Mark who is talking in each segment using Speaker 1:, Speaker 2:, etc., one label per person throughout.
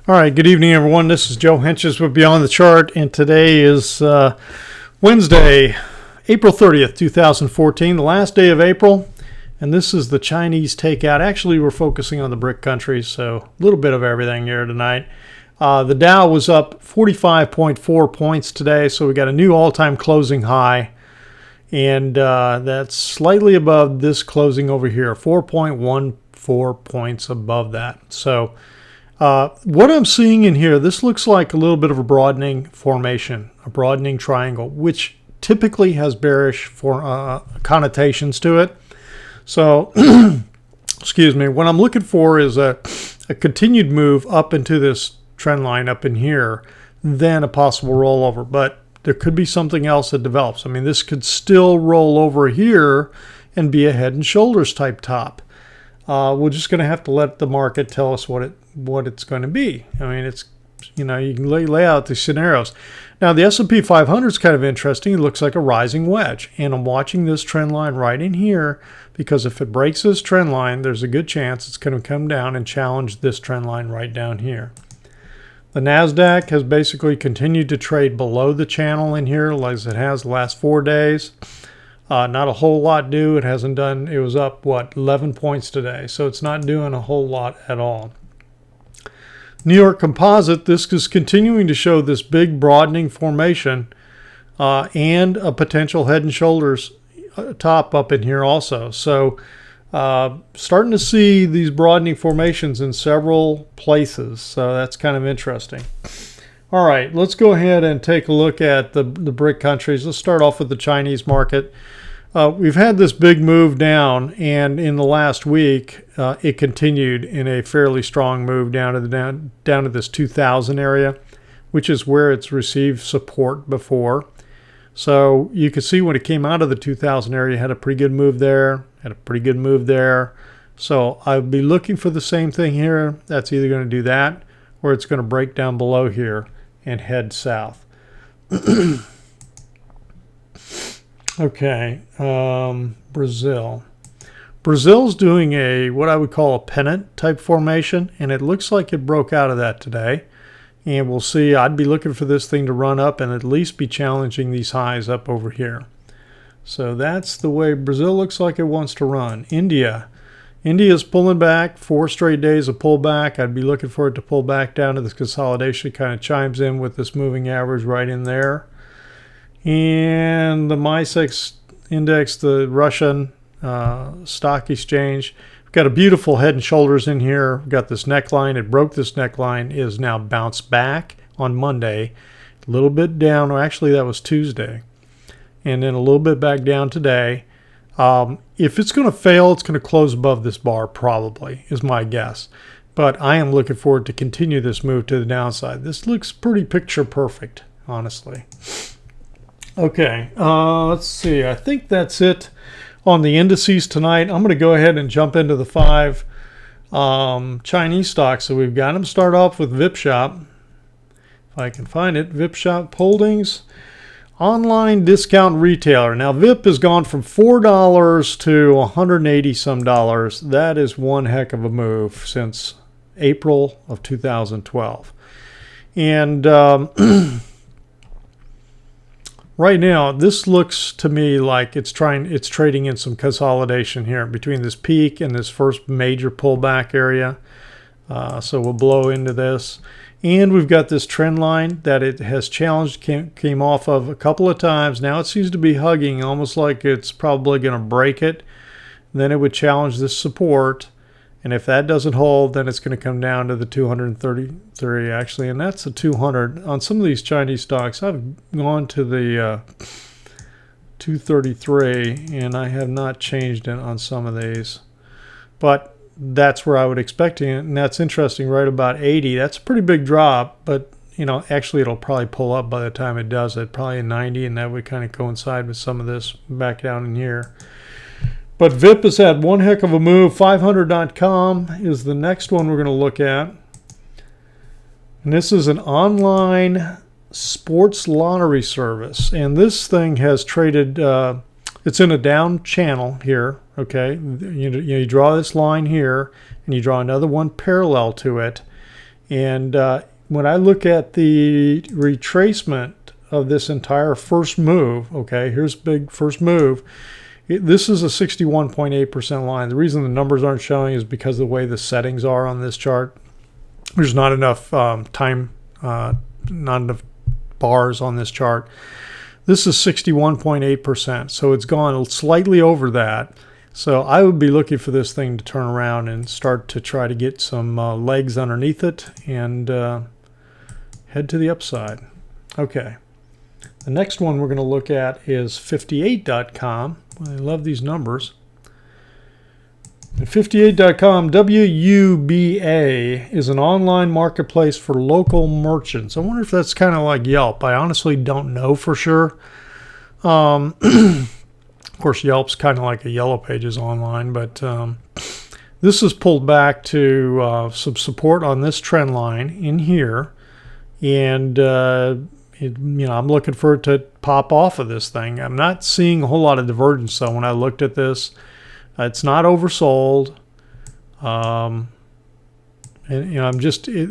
Speaker 1: All right, good evening, everyone. This is Joe Henches with Beyond the Chart, and today is Wednesday, April 30th, 2014, the last day of April, and this is the Chinese takeout. Actually, we're focusing on the BRIC countries, so a little bit of everything here tonight. The Dow was up 45.4 points today, so we got a new all-time closing high, and that's slightly above this closing over here, 4.14 points above that. So what I'm seeing in here, this looks like a little bit of a broadening formation, a broadening triangle, which typically has bearish connotations to it. So, excuse me, what I'm looking for is a continued move up into this trend line up in here, then a possible rollover. But there could be something else that develops. I mean, this could still roll over here and be a head and shoulders type top. We're just going to have to let the market tell us what it's going to be. I mean, it's, you know, you can lay out the scenarios. Now, the S&P 500 is kind of interesting. It looks like a rising wedge, and I'm watching this trend line right in here because if it breaks this trend line, there's a good chance it's going to come down and challenge this trend line right down here. The NASDAQ has basically continued to trade below the channel in here as it has the last 4 days. Not a whole lot new. It hasn't done, it was up, what, 11 points today. So it's not doing a whole lot at all. New York Composite, this is continuing to show this big broadening formation and a potential head and shoulders top up in here also. So starting to see these broadening formations in several places. So that's kind of interesting. All right, let's go ahead and take a look at the BRIC countries. Let's start off with the Chinese market. We've had this big move down, and in the last week, it continued in a fairly strong move down to this 2,000 area, which is where it's received support before. So you can see when it came out of the 2,000 area, it had a pretty good move there, had a pretty good move there. So I'd be looking for the same thing here. That's either going to do that, or it's going to break down below here and head south. Okay, Brazil. Brazil's doing what I would call a pennant type formation, and it looks like it broke out of that today. And we'll see. I'd be looking for this thing to run up and at least be challenging these highs up over here. So that's the way Brazil looks like it wants to run. India's pulling back, 4 straight days of pullback. I'd be looking for it to pull back down to this consolidation. It kind of chimes in with this moving average right in there. And the MISEX index, the Russian stock exchange, we've got a beautiful head and shoulders in here. We've got this neckline. It broke this neckline, is now bounced back on Monday. A little bit down, or actually that was Tuesday. And then a little bit back down today. If it's going to fail, it's going to close above this bar probably, is my guess. But I am looking forward to continue this move to the downside. This looks pretty picture perfect, honestly. Okay, let's see. I think that's it on the indices tonight. I'm going to go ahead and jump into the 5 Chinese stocks. So we've got them start off with VipShop. If I can find it, VipShop Holdings. Online discount retailer. Now, VIP has gone from $4 to $180 some dollars. That is one heck of a move since April of 2012. And right now, this looks to me like it's trading in some consolidation here between this peak and this first major pullback area. So we'll blow into this. And we've got this trend line that it has challenged, came off of a couple of times. Now it seems to be hugging, almost like it's probably going to break it. Then it would challenge this support. And if that doesn't hold, then it's going to come down to the 233 actually. And that's a 200. On some of these Chinese stocks, I've gone to the 233, and I have not changed it on some of these. But that's where I would expect it, and that's interesting, right about 80. That's a pretty big drop, but you know, actually it'll probably pull up by the time it does it, probably a 90, and that would kind of coincide with some of this back down in here. But VIP has had one heck of a move. 500.com is the next one we're going to look at. And this is an online sports lottery service, and this thing has traded it's in a down channel here. Okay, you draw this line here, and you draw another one parallel to it, And when I look at the retracement of this entire first move, okay, here's big first move. This is a 61.8% line. The reason the numbers aren't showing is because of the way the settings are on this chart. There's not enough time, not enough bars on this chart. This is 61.8%, so it's gone slightly over that. So I would be looking for this thing to turn around and start to try to get some legs underneath it and head to the upside. Okay. The next one we're going to look at is 58.com. I love these numbers. At 58.com, WUBA is an online marketplace for local merchants. I wonder if that's kind of like Yelp. I honestly don't know for sure. Of course, Yelp's kind of like a Yellow Pages online, but this is pulled back to some support on this trend line in here. And I'm looking for it to pop off of this thing. I'm not seeing a whole lot of divergence though when I looked at this. It's not oversold. And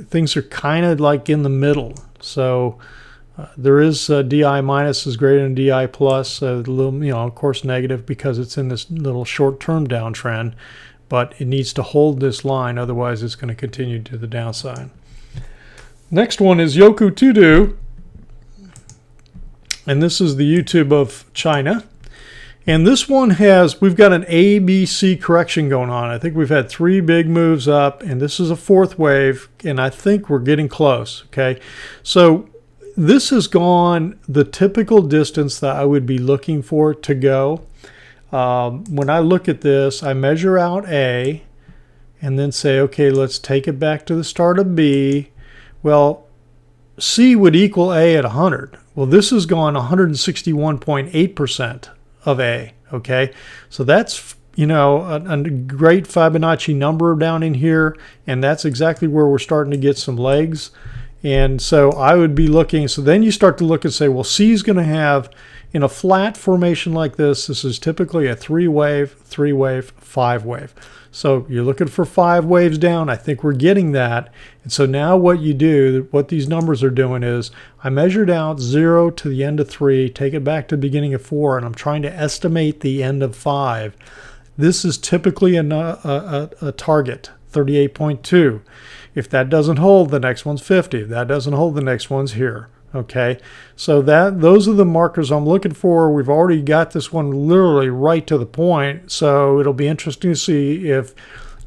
Speaker 1: things are kind of like in the middle. So there is DI minus is greater than DI plus, a little, of course negative because it's in this little short-term downtrend, but it needs to hold this line, otherwise it's going to continue to the downside. Next one is YOKU to do. And this is the YouTube of China. And this one we've got an ABC correction going on. I think we've had 3 big moves up, and this is a 4th wave, and I think we're getting close, okay? So this has gone the typical distance that I would be looking for it to go. When I look at this, I measure out A, and then say, okay, let's take it back to the start of B. Well, C would equal A at 100. Well, this has gone 161.8% of A, okay? So that's, a great Fibonacci number down in here, and that's exactly where we're starting to get some legs. And so I would be looking, so then you start to look and say, well, C is going to have, in a flat formation like this is typically a 3-wave, 3-wave, 5-wave. So you're looking for 5 waves down. I think we're getting that. And so now what these numbers are doing is I measured out 0 to the end of 3, take it back to the beginning of 4, and I'm trying to estimate the end of 5. This is typically a target, 38.2. If that doesn't hold, the next one's 50. If that doesn't hold, the next one's here. Okay, so those are the markers I'm looking for. We've already got this one literally right to the point, so it'll be interesting to see if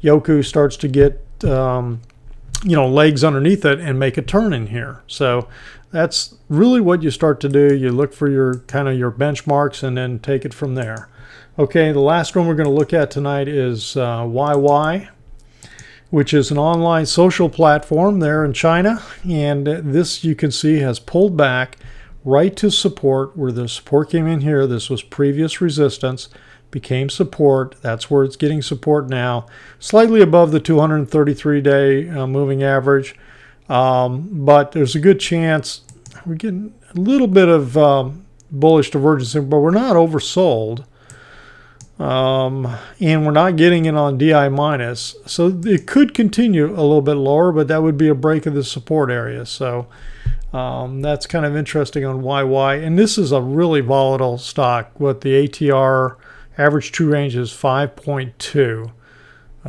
Speaker 1: YOKU starts to get legs underneath it and make a turn in here. So that's really what you start to do. You look for your benchmarks and then take it from there. Okay, the last one we're going to look at tonight is YY, which is an online social platform there in China. And this, you can see, has pulled back right to support, where the support came in here. This was previous resistance, became support. That's where it's getting support now, slightly above the 233-day moving average. But there's a good chance we're getting a little bit of bullish divergence, but we're not oversold. And we're not getting it on DI minus, so it could continue a little bit lower, but that would be a break of the support area. So that's kind of interesting on YY. And this is a really volatile stock. What the ATR average true range is 5.2,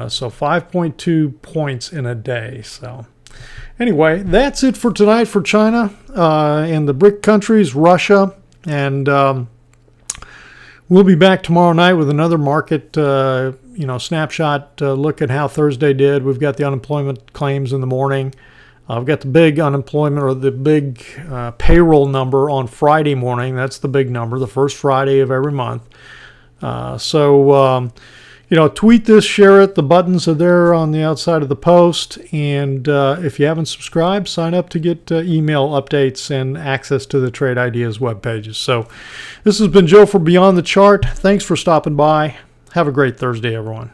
Speaker 1: so 5.2 points in a day. So anyway, that's it for tonight for China and the BRIC countries, Russia, and we'll be back tomorrow night with another market, snapshot look at how Thursday did. We've got the unemployment claims in the morning. I've got the big unemployment, or the big payroll number on Friday morning. That's the big number, the first Friday of every month. Tweet this, share it. The buttons are there on the outside of the post. And if you haven't subscribed, sign up to get email updates and access to the Trade Ideas web pages. So this has been Joe for Beyond the Chart. Thanks for stopping by. Have a great Thursday, everyone.